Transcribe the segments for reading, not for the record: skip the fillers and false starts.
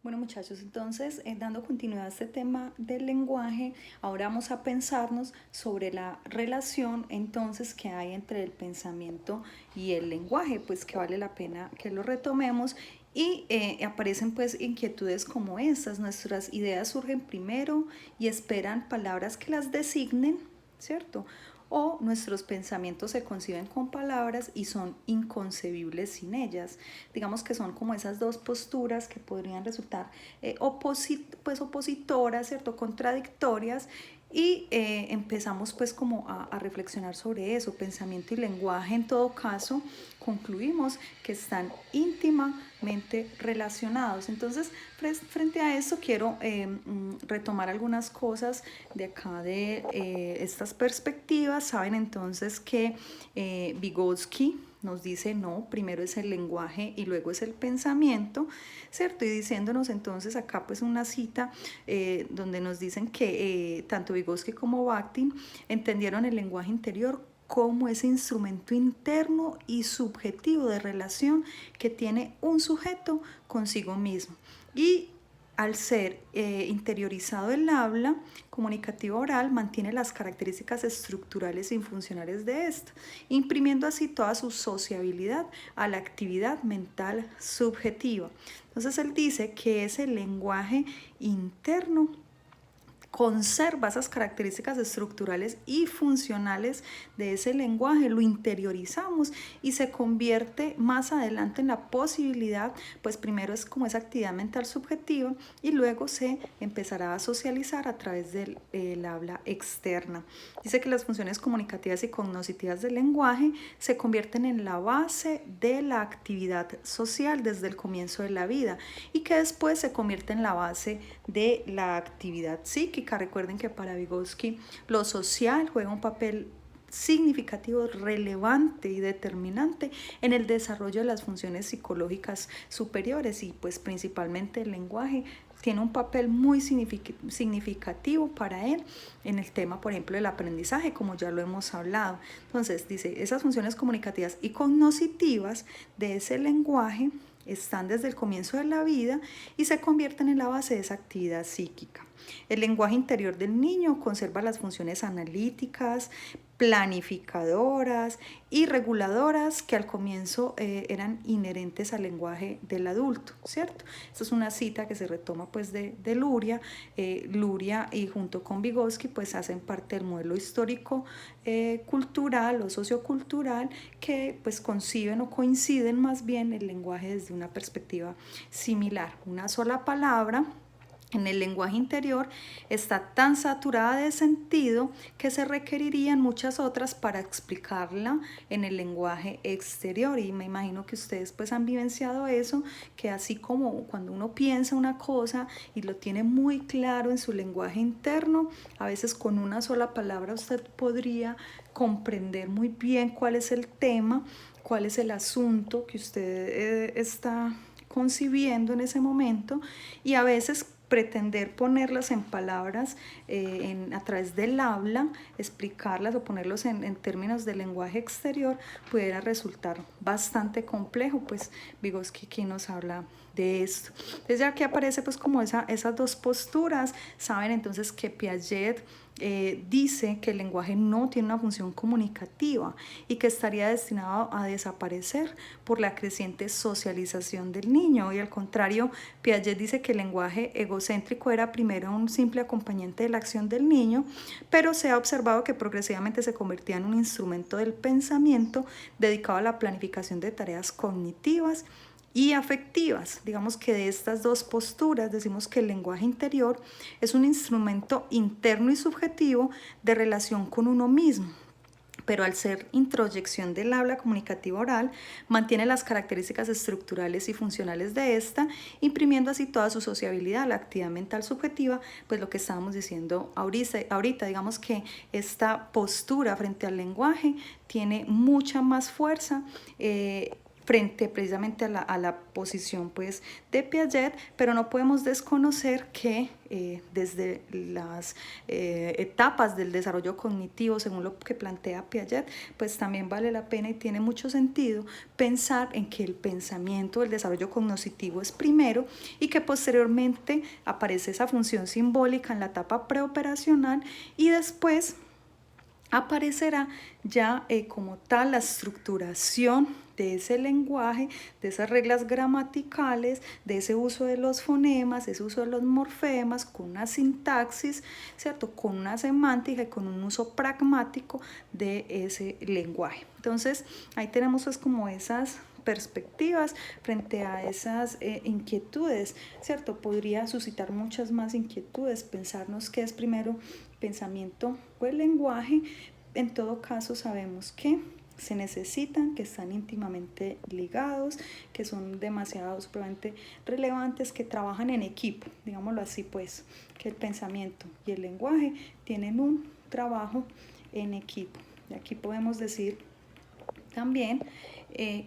Bueno muchachos, entonces dando continuidad a este tema del lenguaje, ahora vamos a pensarnos sobre la relación entonces que hay entre el pensamiento y el lenguaje, pues que vale la pena que lo retomemos y aparecen pues inquietudes como estas, nuestras ideas surgen primero y esperan palabras que las designen, ¿cierto? O nuestros pensamientos se conciben con palabras y son inconcebibles sin ellas. Digamos que son como esas dos posturas que podrían resultar opositoras, ¿cierto? Contradictorias y empezamos pues como a reflexionar sobre eso, pensamiento y lenguaje en todo caso, concluimos que están íntimamente relacionados. Entonces, frente a esto quiero retomar algunas cosas de acá de estas perspectivas. Saben entonces que Vygotsky nos dice no, primero es el lenguaje y luego es el pensamiento, ¿cierto? Y diciéndonos entonces acá pues una cita donde nos dicen que tanto Vygotsky como Bakhtin entendieron el lenguaje interior como ese instrumento interno y subjetivo de relación que tiene un sujeto consigo mismo. Y al ser interiorizado el habla comunicativa oral, mantiene las características estructurales y funcionales de esta, imprimiendo así toda su sociabilidad a la actividad mental subjetiva. Entonces él dice que ese lenguaje interno conserva esas características estructurales y funcionales de ese lenguaje, lo interiorizamos y se convierte más adelante en la posibilidad, pues primero es como esa actividad mental subjetiva y luego se empezará a socializar a través del habla externa. Dice que las funciones comunicativas y cognitivas del lenguaje se convierten en la base de la actividad social desde el comienzo de la vida y que después se convierte en la base de la actividad psíquica. Recuerden que para Vygotsky lo social juega un papel significativo, relevante y determinante en el desarrollo de las funciones psicológicas superiores y pues principalmente el lenguaje tiene un papel muy significativo para él en el tema, por ejemplo, del aprendizaje, como ya lo hemos hablado. Entonces, dice, esas funciones comunicativas y cognitivas de ese lenguaje están desde el comienzo de la vida y se convierten en la base de esa actividad psíquica. El lenguaje interior del niño conserva las funciones analíticas, planificadoras y reguladoras que al comienzo eran inherentes al lenguaje del adulto, ¿cierto? Esta es una cita que se retoma pues de Luria. Luria y junto con Vygotsky pues hacen parte del modelo histórico cultural o sociocultural que pues conciben o coinciden más bien el lenguaje desde una perspectiva similar. Una sola palabra en el lenguaje interior está tan saturada de sentido que se requerirían muchas otras para explicarla en el lenguaje exterior, y me imagino que ustedes pues han vivenciado eso, que así como cuando uno piensa una cosa y lo tiene muy claro en su lenguaje interno, a veces con una sola palabra usted podría comprender muy bien cuál es el tema, cuál es el asunto que usted está concibiendo en ese momento, y a veces pretender ponerlas en palabras a través del habla, explicarlas o ponerlos en términos de lenguaje exterior pudiera resultar bastante complejo, pues Vygotsky aquí nos habla de esto. Entonces ya que aparece pues como esas dos posturas, saben entonces que Piaget dice que el lenguaje no tiene una función comunicativa y que estaría destinado a desaparecer por la creciente socialización del niño, y al contrario, Piaget dice que el lenguaje egocéntrico era primero un simple acompañante de la acción del niño, pero se ha observado que progresivamente se convertía en un instrumento del pensamiento dedicado a la planificación de tareas cognitivas y afectivas. Digamos que de estas dos posturas decimos que el lenguaje interior es un instrumento interno y subjetivo de relación con uno mismo, pero al ser introyección del habla comunicativa oral, mantiene las características estructurales y funcionales de esta, imprimiendo así toda su sociabilidad, la actividad mental subjetiva, pues lo que estábamos diciendo ahorita digamos que esta postura frente al lenguaje tiene mucha más fuerza frente precisamente a la posición pues de Piaget, pero no podemos desconocer que desde las etapas del desarrollo cognitivo, según lo que plantea Piaget, pues también vale la pena y tiene mucho sentido pensar en que el pensamiento, el desarrollo cognitivo es primero y que posteriormente aparece esa función simbólica en la etapa preoperacional y después aparecerá ya como tal la estructuración de ese lenguaje, de esas reglas gramaticales, de ese uso de los fonemas, ese uso de los morfemas, con una sintaxis, ¿cierto? Con una semántica y con un uso pragmático de ese lenguaje. Entonces, ahí tenemos pues como esas perspectivas frente a esas inquietudes, ¿cierto? Podría suscitar muchas más inquietudes, pensarnos qué es primero pensamiento o el lenguaje. En todo caso, sabemos que se necesitan, que están íntimamente ligados, que son demasiado supremamente relevantes, que trabajan en equipo, digámoslo así pues, que el pensamiento y el lenguaje tienen un trabajo en equipo. Y aquí podemos decir también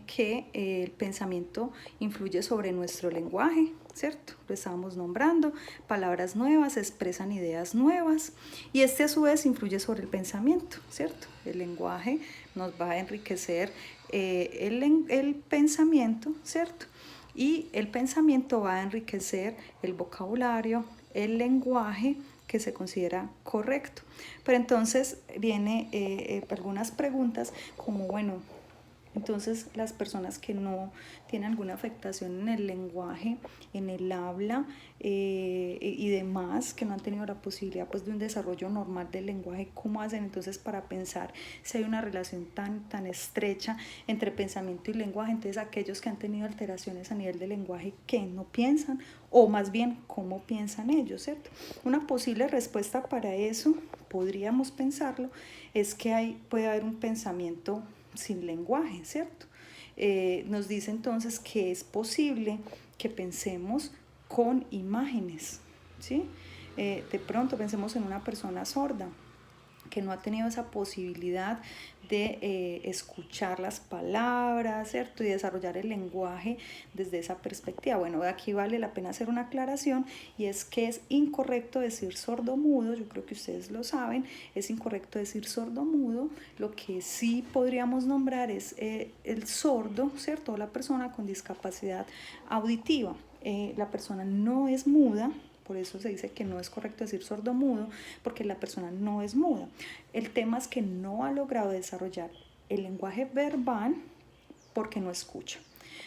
que el pensamiento influye sobre nuestro lenguaje, ¿cierto? Lo estábamos nombrando, palabras nuevas expresan ideas nuevas y este a su vez influye sobre el pensamiento, ¿cierto? El lenguaje nos va a enriquecer el pensamiento, ¿cierto? Y el pensamiento va a enriquecer el vocabulario, el lenguaje que se considera correcto. Pero entonces viene algunas preguntas como, bueno, entonces las personas que no tienen alguna afectación en el lenguaje, en el habla y demás, que no han tenido la posibilidad pues de un desarrollo normal del lenguaje, ¿cómo hacen entonces para pensar si hay una relación tan estrecha entre pensamiento y lenguaje? Entonces aquellos que han tenido alteraciones a nivel del lenguaje, ¿qué? ¿No piensan? O más bien, ¿cómo piensan ellos? ¿Cierto? Una posible respuesta para eso, podríamos pensarlo, es que puede haber un pensamiento sin lenguaje, ¿cierto? Nos dice entonces que es posible que pensemos con imágenes, ¿sí? De pronto pensemos en una persona sorda que no ha tenido esa posibilidad de escuchar las palabras, ¿cierto? Y desarrollar el lenguaje desde esa perspectiva. Bueno, aquí vale la pena hacer una aclaración y es que es incorrecto decir sordomudo, yo creo que ustedes lo saben, es incorrecto decir sordomudo, lo que sí podríamos nombrar es el sordo, ¿cierto? La persona con discapacidad auditiva. La persona no es muda, por eso se dice que no es correcto decir sordomudo, porque la persona no es muda. El tema es que no ha logrado desarrollar el lenguaje verbal porque no escucha.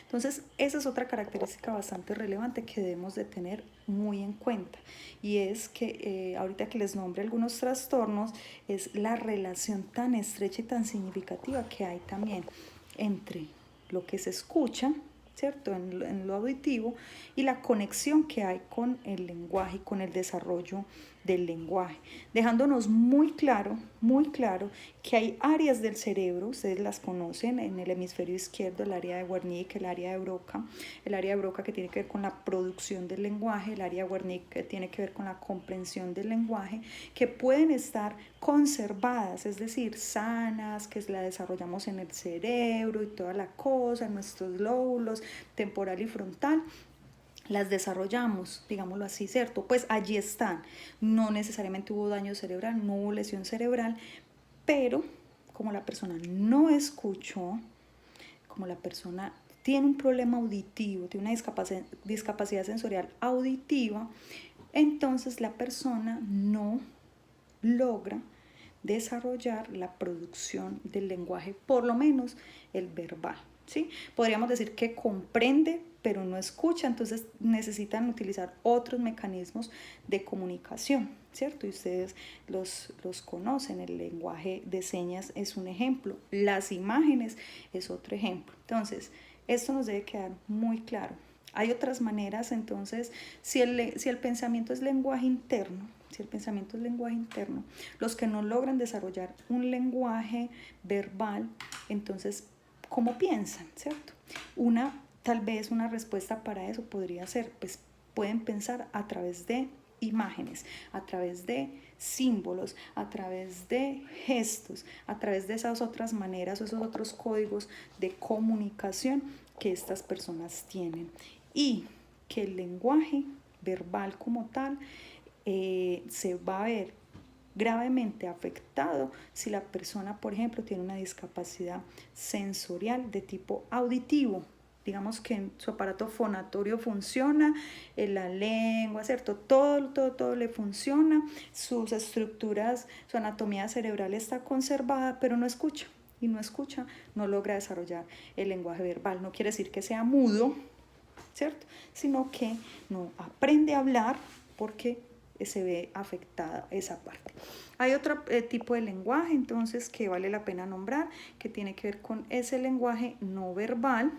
Entonces, esa es otra característica bastante relevante que debemos de tener muy en cuenta. Y es que ahorita que les nombre algunos trastornos, es la relación tan estrecha y tan significativa que hay también entre lo que se escucha, ¿cierto? En lo auditivo y la conexión que hay con el lenguaje, con el desarrollo del lenguaje, dejándonos muy claro que hay áreas del cerebro, ustedes las conocen, en el hemisferio izquierdo, el área de Wernicke, el área de Broca que tiene que ver con la producción del lenguaje, el área de Wernicke que tiene que ver con la comprensión del lenguaje, que pueden estar conservadas, es decir, sanas, que la desarrollamos en el cerebro y toda la cosa, en nuestros lóbulos temporal y frontal, las desarrollamos, digámoslo así, ¿cierto? Pues allí están. No necesariamente hubo daño cerebral, no hubo lesión cerebral, pero como la persona no escuchó, como la persona tiene un problema auditivo, tiene una discapacidad sensorial auditiva, entonces la persona no logra desarrollar la producción del lenguaje, por lo menos el verbal, ¿sí? Podríamos decir que comprende, pero no escucha, entonces necesitan utilizar otros mecanismos de comunicación, ¿cierto? Y ustedes los conocen, el lenguaje de señas es un ejemplo, las imágenes es otro ejemplo. Entonces, esto nos debe quedar muy claro. Hay otras maneras, entonces, si el pensamiento es lenguaje interno, los que no logran desarrollar un lenguaje verbal, entonces, ¿cómo piensan, cierto? Tal vez una respuesta para eso podría ser, pues pueden pensar a través de imágenes, a través de símbolos, a través de gestos, a través de esas otras maneras, esos otros códigos de comunicación que estas personas tienen. Y que el lenguaje verbal como tal se va a ver gravemente afectado si la persona, por ejemplo, tiene una discapacidad sensorial de tipo auditivo. Digamos que su aparato fonatorio funciona, la lengua, ¿cierto? Todo le funciona, sus estructuras, su anatomía cerebral está conservada, pero no escucha. Y no escucha, no logra desarrollar el lenguaje verbal. No quiere decir que sea mudo, ¿cierto? Sino que no aprende a hablar porque se ve afectada esa parte. Hay otro tipo de lenguaje entonces que vale la pena nombrar, que tiene que ver con ese lenguaje no verbal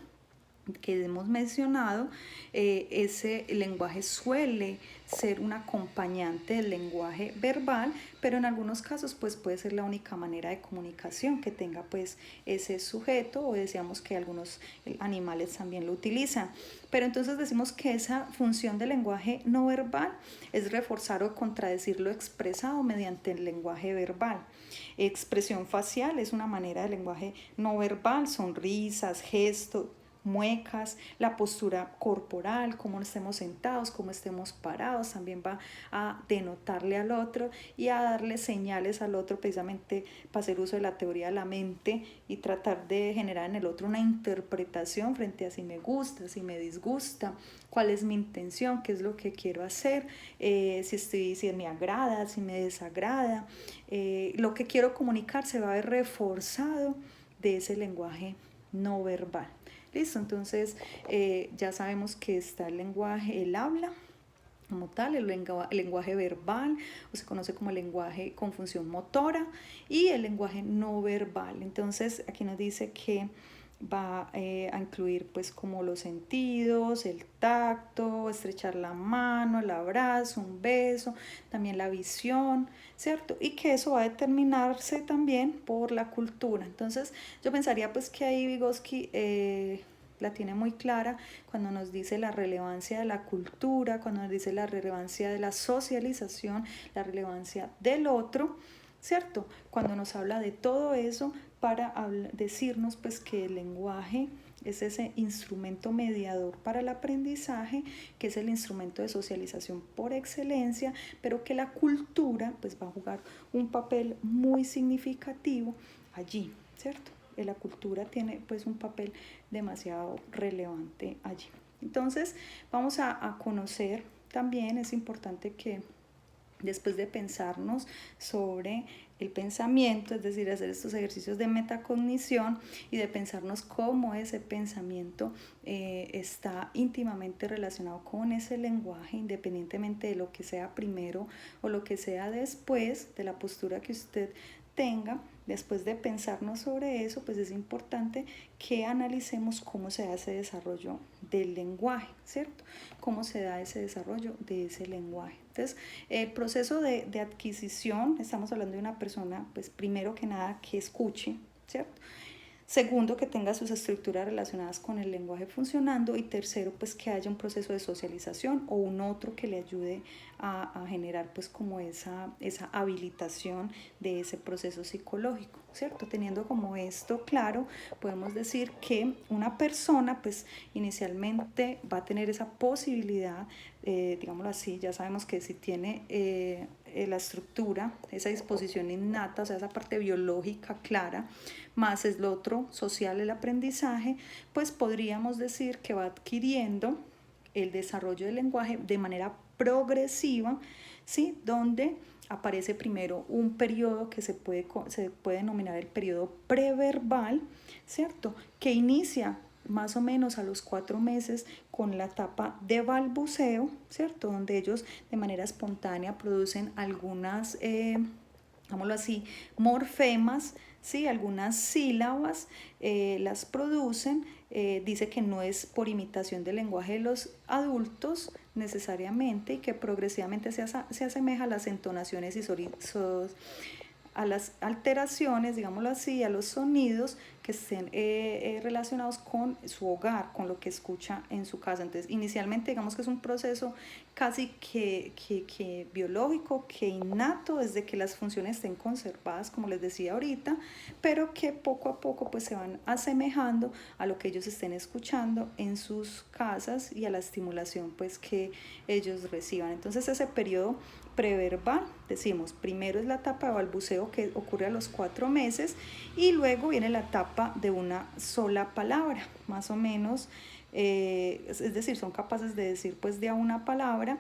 que hemos mencionado. Ese lenguaje suele ser un acompañante del lenguaje verbal, pero en algunos casos pues puede ser la única manera de comunicación que tenga pues ese sujeto, o decíamos que algunos animales también lo utilizan. Pero entonces decimos que esa función del lenguaje no verbal es reforzar o contradecir lo expresado mediante el lenguaje verbal. Expresión facial es una manera de lenguaje no verbal, sonrisas, gestos, muecas, la postura corporal, cómo estemos sentados, cómo estemos parados, también va a denotarle al otro y a darle señales al otro, precisamente para hacer uso de la teoría de la mente y tratar de generar en el otro una interpretación frente a si me gusta, si me disgusta, cuál es mi intención, qué es lo que quiero hacer, si me agrada, si me desagrada. Lo que quiero comunicar se va a ver reforzado de ese lenguaje no verbal. Listo, entonces ya sabemos que está el lenguaje, el habla como tal, el lenguaje verbal, o se conoce como el lenguaje con función motora, y el lenguaje no verbal. Entonces aquí nos dice que va a incluir pues como los sentidos, el tacto, estrechar la mano, el abrazo, un beso, también la visión, ¿cierto? Y que eso va a determinarse también por la cultura. Entonces yo pensaría pues que ahí Vygotsky la tiene muy clara cuando nos dice la relevancia de la cultura, cuando nos dice la relevancia de la socialización, la relevancia del otro, ¿cierto? Cuando nos habla de todo eso para decirnos pues que el lenguaje es ese instrumento mediador para el aprendizaje, que es el instrumento de socialización por excelencia, pero que la cultura pues va a jugar un papel muy significativo allí, ¿cierto? La cultura tiene pues un papel demasiado relevante allí. Entonces vamos a conocer también, es importante que después de pensarnos sobre el pensamiento, es decir, hacer estos ejercicios de metacognición y de pensarnos cómo ese pensamiento está íntimamente relacionado con ese lenguaje, independientemente de lo que sea primero o lo que sea después, de la postura que usted tenga. Después de pensarnos sobre eso, pues es importante que analicemos cómo se da ese desarrollo del lenguaje, ¿cierto? Cómo se da ese desarrollo de ese lenguaje. Entonces, el proceso de adquisición, estamos hablando de una persona, pues primero que nada, que escuche, ¿cierto? Segundo, que tenga sus estructuras relacionadas con el lenguaje funcionando. Y tercero, pues que haya un proceso de socialización o un otro que le ayude a generar pues como esa habilitación de ese proceso psicológico, ¿cierto? Teniendo como esto claro, podemos decir que una persona pues inicialmente va a tener esa posibilidad, digámoslo así, ya sabemos que si tiene la estructura, esa disposición innata, o sea, esa parte biológica clara, más es lo otro social, el aprendizaje, pues podríamos decir que va adquiriendo el desarrollo del lenguaje de manera progresiva, ¿sí? Donde aparece primero un periodo que se puede denominar el periodo preverbal, ¿cierto? Que inicia más o menos a los 4 meses con la etapa de balbuceo, ¿cierto? Donde ellos de manera espontánea producen algunas, digámoslo así, morfemas, ¿sí? Algunas sílabas las producen. Dice que no es por imitación del lenguaje de los adultos necesariamente, y que progresivamente se asemeja a las entonaciones y a las alteraciones, digámoslo así, a los sonidos que que estén relacionados con su hogar, con lo que escucha en su casa. Entonces, inicialmente digamos que es un proceso casi que biológico, que innato, desde que las funciones estén conservadas, como les decía ahorita, pero que poco a poco pues se van asemejando a lo que ellos estén escuchando en sus casas y a la estimulación pues que ellos reciban. Entonces ese periodo preverbal, decimos, primero es la etapa de balbuceo que ocurre a los 4 meses y luego viene la etapa de una sola palabra, más o menos. Es decir, son capaces de decir pues de a una palabra,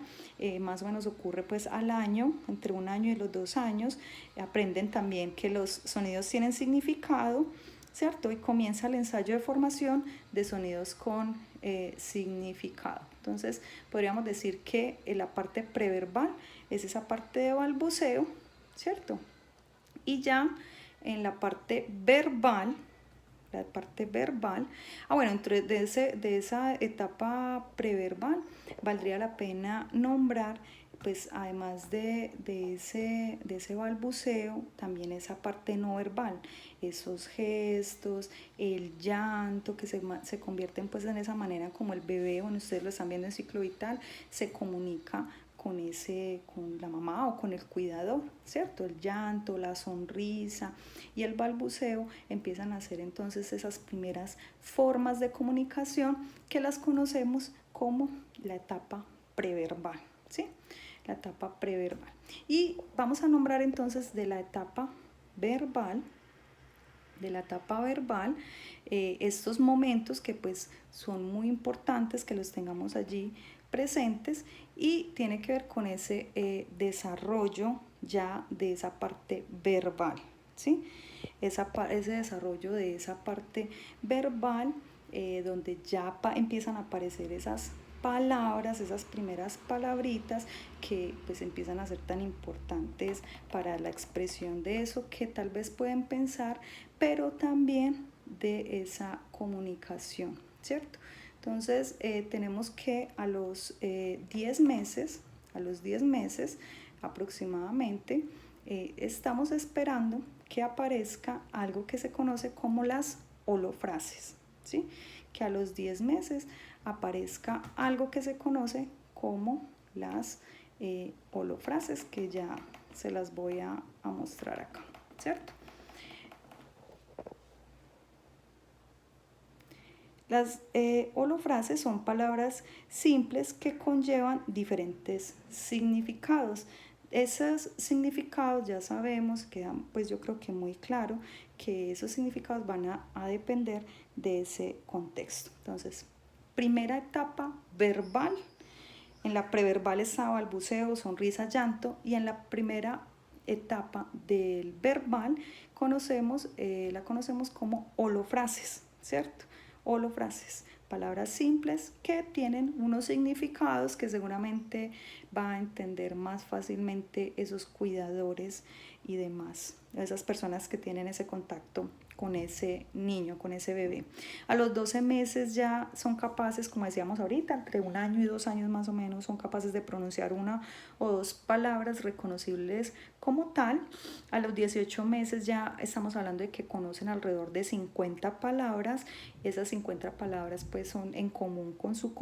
más o menos ocurre pues al año, entre 1 año y los 2 años. Aprenden también que los sonidos tienen significado, ¿cierto? Y comienza el ensayo de formación de sonidos con significado. Entonces podríamos decir que la parte preverbal es esa parte de balbuceo, ¿cierto? Y ya en la parte verbal, bueno, de esa etapa preverbal valdría la pena nombrar pues además de ese balbuceo, también esa parte no verbal, esos gestos, el llanto que se convierten pues en esa manera como el bebé, bueno, ustedes lo están viendo en ciclo vital, se comunica con la mamá o con el cuidador, ¿cierto? El llanto, la sonrisa y el balbuceo empiezan a ser entonces esas primeras formas de comunicación que las conocemos como la etapa preverbal, ¿sí? La etapa preverbal. Y vamos a nombrar entonces de la etapa verbal, estos momentos que pues son muy importantes que los tengamos allí presentes y tiene que ver con ese desarrollo ya de esa parte verbal, ¿sí? Ese desarrollo de esa parte verbal donde ya empiezan a aparecer esas palabras, esas primeras palabritas que pues empiezan a ser tan importantes para la expresión de eso que tal vez pueden pensar, pero también de esa comunicación, ¿cierto? Entonces tenemos que a los 10 meses, aproximadamente, estamos esperando que aparezca algo que se conoce como las holofrases, ¿sí? Que a los 10 meses aparezca algo que se conoce como las holofrases, que ya se las voy a mostrar acá, ¿cierto? Las holofrases son palabras simples que conllevan diferentes significados. Esos significados ya sabemos, quedan pues yo creo que muy claro que esos significados van a depender de ese contexto. Entonces, primera etapa verbal. En la preverbal está balbuceo, sonrisa, llanto, y en la primera etapa del verbal la conocemos como holofrases, ¿cierto? Holofrases, palabras simples que tienen unos significados que seguramente va a entender más fácilmente esos cuidadores y demás, esas personas que tienen ese contacto con ese niño, con ese bebé. A los 12 meses ya son capaces, como decíamos ahorita, entre 1 año y 2 años más o menos, son capaces de pronunciar 1 o 2 palabras reconocibles como tal. A los 18 meses ya estamos hablando de que conocen alrededor de 50 palabras. Esas 50 palabras pues son en común con su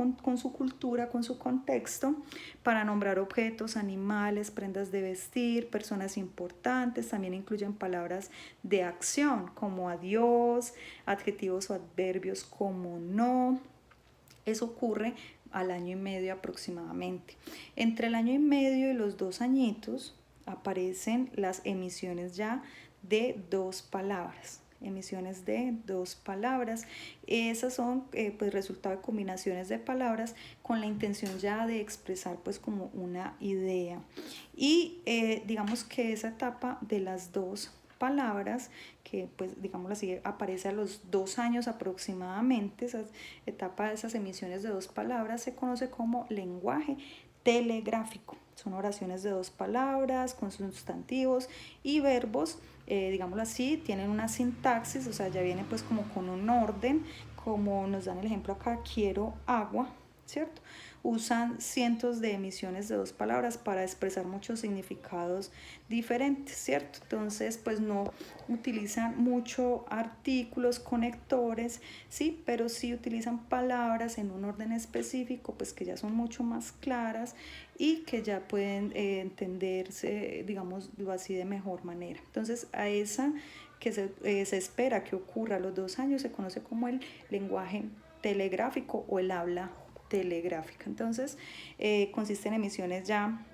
cultura, con su contexto, para nombrar objetos, animales, prendas de vestir, personas importantes. También incluyen palabras de acción como adiós, adjetivos o adverbios como no. Eso ocurre al año y medio aproximadamente. Entre el año y medio y los 2 añitos aparecen las emisiones ya de 2 palabras. Esas son pues resultado de combinaciones de palabras con la intención ya de expresar pues como una idea. Y digamos que esa etapa de las 2 palabras, que pues digámoslo así, aparece a los 2 años aproximadamente, esa etapa de esas emisiones de 2 palabras se conoce como lenguaje telegráfico. Son oraciones de 2 palabras con sustantivos y verbos, digámoslo así, tienen una sintaxis, o sea, ya viene pues como con un orden, como nos dan el ejemplo acá, quiero agua, ¿cierto? Usan cientos de emisiones de dos palabras para expresar muchos significados diferentes, ¿cierto? Entonces, pues no utilizan mucho artículos, conectores, sí, pero sí utilizan palabras en un orden específico, pues que ya son mucho más claras y que ya pueden entenderse, digámoslo así, de mejor manera. Entonces, a esa que se espera que ocurra a los 2 años se conoce como el lenguaje telegráfico o el habla telegráfica. Entonces, consiste en emisiones ya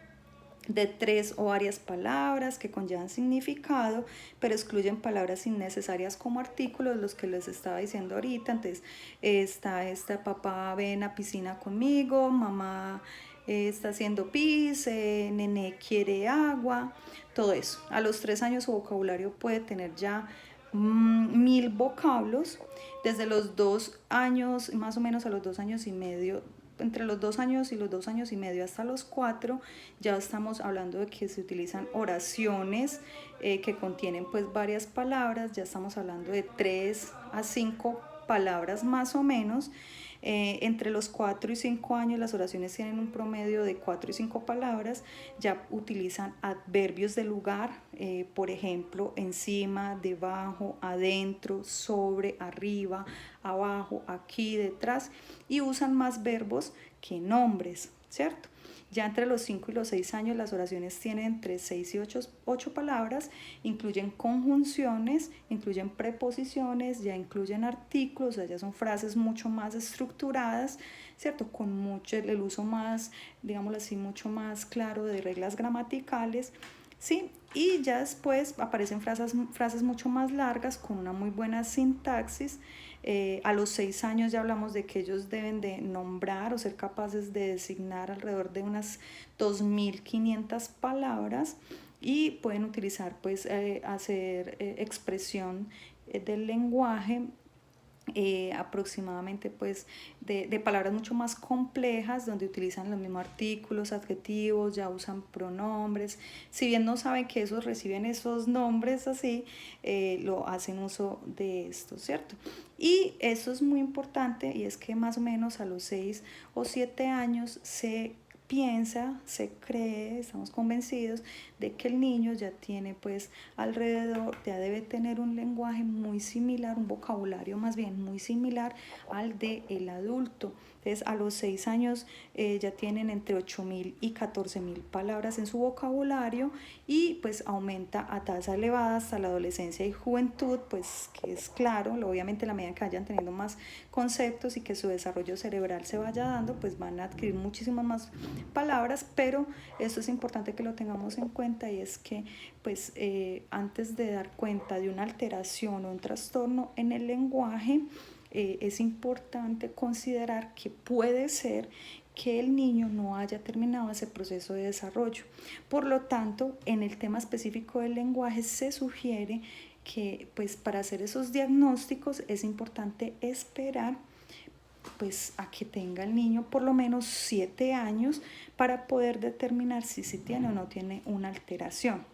de 3 o varias palabras que conllevan significado, pero excluyen palabras innecesarias como artículos, los que les estaba diciendo ahorita. Entonces, está papá ven a piscina conmigo, mamá está haciendo pis, nené quiere agua, todo eso. A los 3 años su vocabulario puede tener ya 1000 vocablos. Desde los 2 años, más o menos a los 2 años y medio, entre los 2 años y los 2 años y medio hasta los 4, ya estamos hablando de que se utilizan oraciones que contienen pues varias palabras, ya estamos hablando de 3 a 5 palabras más o menos. Entre los 4 y 5 años las oraciones tienen un promedio de 4 y 5 palabras, ya utilizan adverbios de lugar, por ejemplo, encima, debajo, adentro, sobre, arriba, abajo, aquí, detrás, y usan más verbos que nombres, ¿cierto? Ya entre los 5 y los 6 años las oraciones tienen entre 6 y 8 palabras, incluyen conjunciones, incluyen preposiciones, ya incluyen artículos, ya son frases mucho más estructuradas, ¿cierto? Con mucho, el uso más, digámoslo así, mucho más claro de reglas gramaticales, ¿sí? Y ya después aparecen frases mucho más largas con una muy buena sintaxis. A los 6 años ya hablamos de que ellos deben de nombrar o ser capaces de designar alrededor de unas 2500 palabras y pueden utilizar pues hacer expresión del lenguaje aproximadamente pues de palabras mucho más complejas donde utilizan los mismos artículos, adjetivos, ya usan pronombres. Si bien no saben que esos reciben esos nombres así, lo hacen uso de esto, ¿cierto? Y eso es muy importante y es que más o menos a los 6 o 7 años se piensa, se cree, estamos convencidos de que el niño ya tiene pues alrededor, ya debe tener un lenguaje muy similar, un vocabulario más bien muy similar al del adulto. Entonces a los 6 años ya tienen entre 8000 y 14000 palabras en su vocabulario y pues aumenta a tasa elevada hasta la adolescencia y juventud, pues que es claro, obviamente a la medida que vayan teniendo más conceptos y que su desarrollo cerebral se vaya dando, pues van a adquirir muchísimas más palabras, pero esto es importante que lo tengamos en cuenta y es que pues antes de dar cuenta de una alteración o un trastorno en el lenguaje, es importante considerar que puede ser que el niño no haya terminado ese proceso de desarrollo. Por lo tanto, en el tema específico del lenguaje se sugiere que pues para hacer esos diagnósticos es importante esperar pues a que tenga el niño por lo menos 7 años para poder determinar si tiene o no tiene una alteración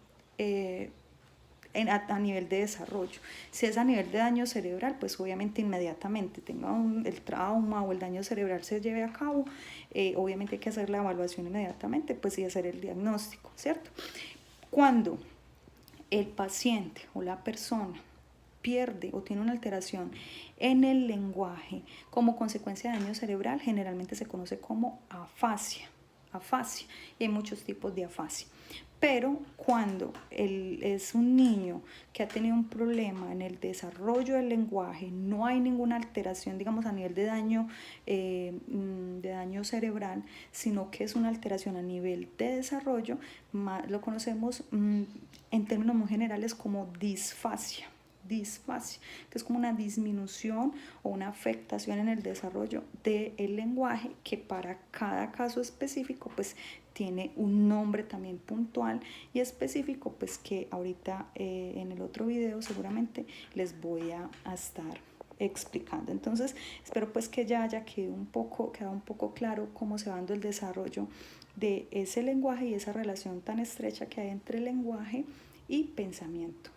a nivel de desarrollo. Si es a nivel de daño cerebral, pues obviamente inmediatamente tenga el trauma o el daño cerebral se lleve a cabo, obviamente hay que hacer la evaluación inmediatamente, pues y hacer el diagnóstico, ¿cierto? Cuando el paciente o la persona pierde o tiene una alteración en el lenguaje como consecuencia de daño cerebral, generalmente se conoce como afasia. Afasia, y hay muchos tipos de afasia. Pero cuando es un niño que ha tenido un problema en el desarrollo del lenguaje, no hay ninguna alteración, digamos, a nivel de daño cerebral, sino que es una alteración a nivel de desarrollo, lo conocemos en términos muy generales como disfasia, que es como una disminución o una afectación en el desarrollo del lenguaje que para cada caso específico pues tiene un nombre también puntual y específico, pues que ahorita en el otro video seguramente les voy a estar explicando. Entonces espero pues que ya haya quedado un poco claro cómo se va dando el desarrollo de ese lenguaje y esa relación tan estrecha que hay entre lenguaje y pensamiento.